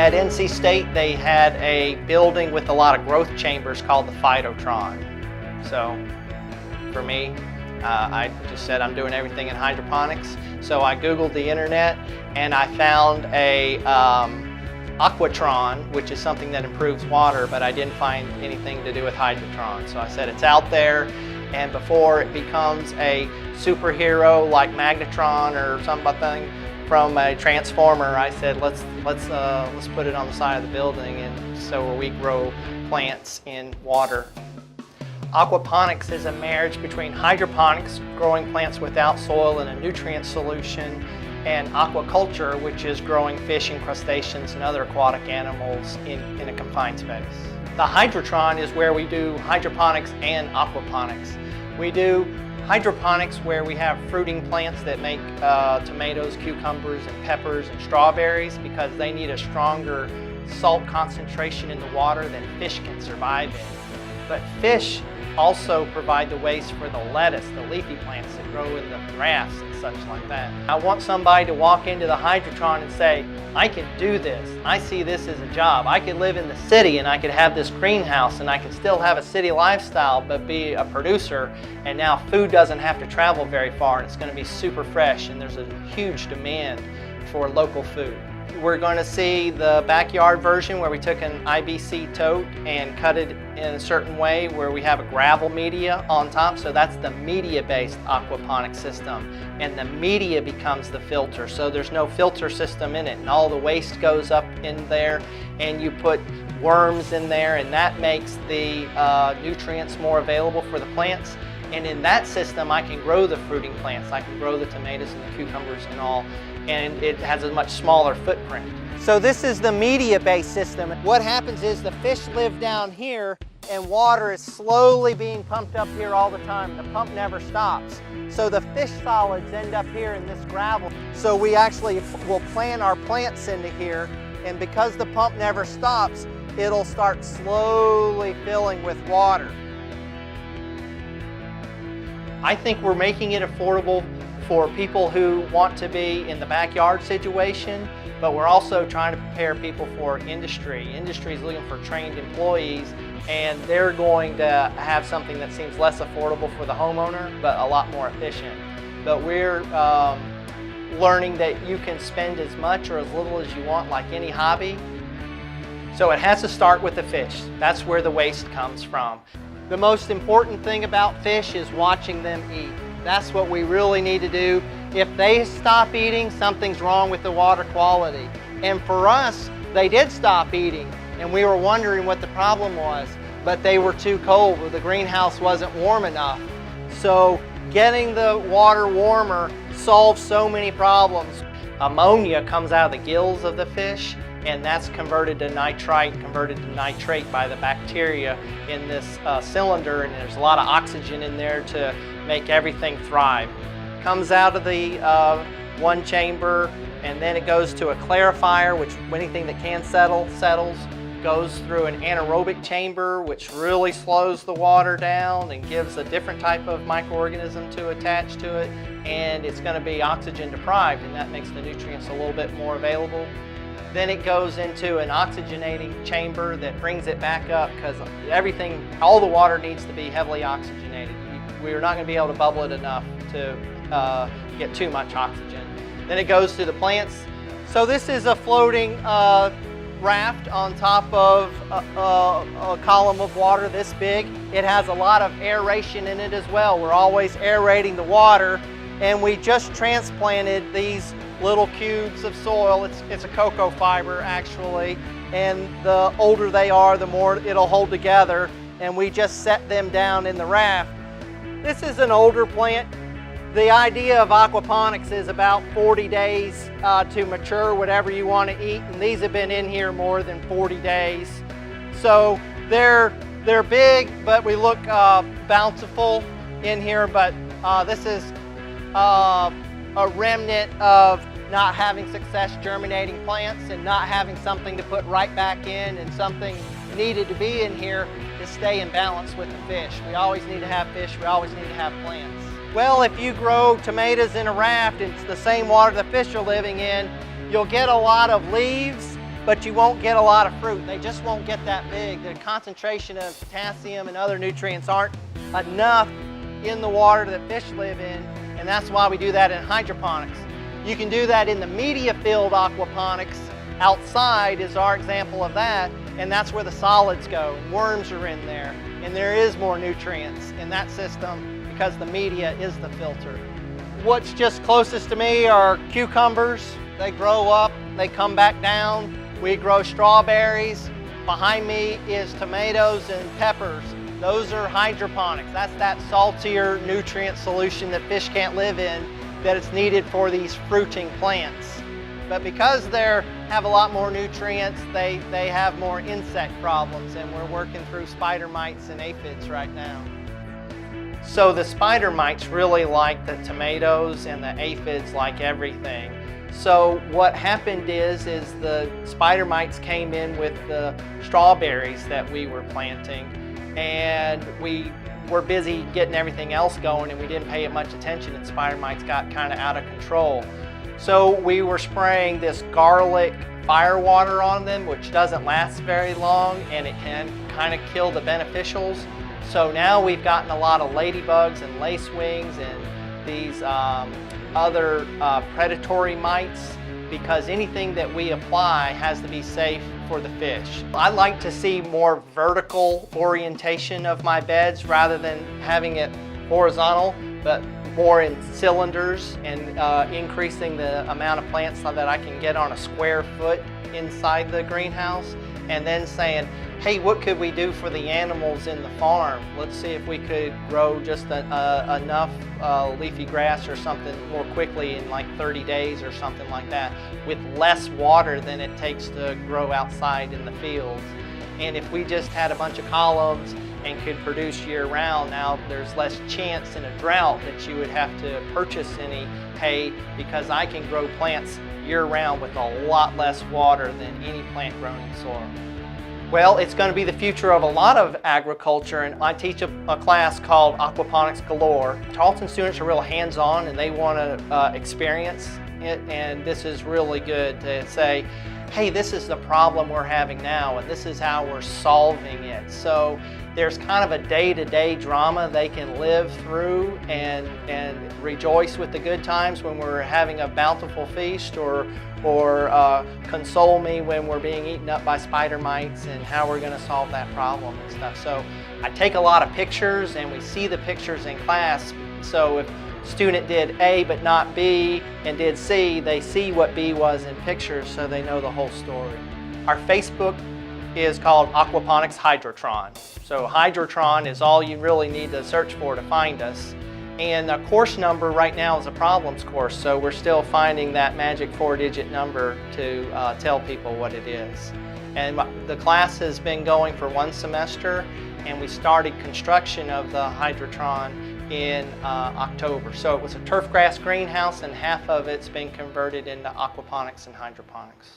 At NC State, they had a building with a lot of growth chambers called the Hydrotron. So for me, I just said I'm doing everything in hydroponics. So I Googled the internet and I found a Aquatron, which is something that improves water, but I didn't find anything to do with Hydrotron. So I said it's out there, and before it becomes a superhero like Magnetron or something from a transformer, I said let's put it on the side of the building, and so we grow plants in water. Aquaponics is a marriage between hydroponics, growing plants without soil in a nutrient solution, and aquaculture, which is growing fish and crustaceans and other aquatic animals in a confined space. The Hydrotron is where we do hydroponics and aquaponics. We do hydroponics where we have fruiting plants that make tomatoes, cucumbers, and peppers and strawberries because they need a stronger salt concentration in the water than fish can survive in. But fish also provide the waste for the lettuce, the leafy plants that grow in the grass and such like that. I want somebody to walk into the Hydrotron and say, I can do this. I see this as a job. I could live in the city and I could have this greenhouse and I can still have a city lifestyle but be a producer, and now food doesn't have to travel very far and it's going to be super fresh, and there's a huge demand for local food. We're going to see the backyard version where we took an IBC tote and cut it in a certain way where we have a gravel media on top. So that's the media-based aquaponic system, and the media becomes the filter. So there's no filter system in it, and all the waste goes up in there, and you put worms in there, and that makes the nutrients more available for the plants. And in that system, I can grow the fruiting plants. I can grow the tomatoes and the cucumbers and all, and it has a much smaller footprint. So this is the media-based system. What happens is the fish live down here and water is slowly being pumped up here all the time. The pump never stops. So the fish solids end up here in this gravel. So we actually will plant our plants into here, and because the pump never stops, it'll start slowly filling with water. I think we're making it affordable for people who want to be in the backyard situation, but we're also trying to prepare people for industry. Industry is looking for trained employees, and they're going to have something that seems less affordable for the homeowner, but a lot more efficient. But we're learning that you can spend as much or as little as you want, like any hobby. So it has to start with the fish. That's where the waste comes from. The most important thing about fish is watching them eat. That's what we really need to do. If they stop eating, something's wrong with the water quality. And for us, they did stop eating, and we were wondering what the problem was, but they were too cold, or the greenhouse wasn't warm enough. So getting the water warmer solves so many problems. Ammonia comes out of the gills of the fish, and that's converted to nitrite, converted to nitrate by the bacteria in this cylinder, and there's a lot of oxygen in there to make everything thrive. Comes out of the one chamber, and then it goes to a clarifier, which anything that can settle, settles. Goes through an anaerobic chamber, which really slows the water down and gives a different type of microorganism to attach to it, and it's going to be oxygen deprived, and that makes the nutrients a little bit more available. Then it goes into an oxygenating chamber that brings it back up, because everything, all the water needs to be heavily oxygenated. We're not going to be able to bubble it enough to get too much oxygen. Then it goes to the plants. So this is a floating raft on top of a column of water this big. It has a lot of aeration in it as well. We're always aerating the water, and we just transplanted these little cubes of soil. It's a cocoa fiber actually, and the older they are, the more it'll hold together, and we just set them down in the raft. This is an older plant. The idea of aquaponics is about 40 days to mature whatever you want to eat, and these have been in here more than 40 days. So they're big, but we look bountiful in here, but this is a remnant of not having success germinating plants and not having something to put right back in, and something needed to be in here to stay in balance with the fish. We always need to have fish, we always need to have plants. Well, if you grow tomatoes in a raft and it's the same water the fish are living in, you'll get a lot of leaves, but you won't get a lot of fruit. They just won't get that big. The concentration of potassium and other nutrients aren't enough in the water that fish live in, and that's why we do that in hydroponics. You can do that in the media field aquaponics. Outside is our example of that, and that's where the solids go. Worms are in there, and there is more nutrients in that system because the media is the filter. What's just closest to me are cucumbers. They grow up, they come back down. We grow strawberries. Behind me is tomatoes and peppers. Those are hydroponics. That's that saltier nutrient solution that fish can't live in that is needed for these fruiting plants. But because they have a lot more nutrients, they have more insect problems, and we're working through spider mites and aphids right now. So the spider mites really like the tomatoes and the aphids like everything. So what happened is the spider mites came in with the strawberries that we were planting, and we were busy getting everything else going, and we didn't pay it much attention, and spider mites got kind of out of control. So we were spraying this garlic fire water on them, which doesn't last very long, and it can kind of kill the beneficials. So now we've gotten a lot of ladybugs and lacewings and these other predatory mites, because anything that we apply has to be safe for the fish. I like to see more vertical orientation of my beds rather than having it horizontal, but more in cylinders, and increasing the amount of plants so that I can get on a square foot inside the greenhouse, and then saying, hey, what could we do for the animals in the farm? Let's see if we could grow just enough leafy grass or something more quickly in like 30 days or something like that, with less water than it takes to grow outside in the fields. And if we just had a bunch of columns and could produce year-round, now there's less chance in a drought that you would have to purchase any hay, because I can grow plants year-round with a lot less water than any plant grown in soil. Well, it's going to be the future of a lot of agriculture, and I teach a class called Aquaponics Galore. Tarleton students are real hands-on, and they want to experience it, and this is really good to say, hey, this is the problem we're having now, and this is how we're solving it. So there's kind of a day-to-day drama they can live through and rejoice with the good times when we're having a bountiful feast, or console me when we're being eaten up by spider mites, and how we're going to solve that problem and stuff. So I take a lot of pictures, and we see the pictures in class. So if student did A but not B and did C, they see what B was in pictures, so they know the whole story. Our Facebook is called Aquaponics Hydrotron. So Hydrotron is all you really need to search for to find us. And the course number right now is a problems course, so we're still finding that magic 4-digit number to tell people what it is. And the class has been going for 1 semester, and we started construction of the Hydrotron in October. So it was a turf grass greenhouse, and half of it's been converted into aquaponics and hydroponics.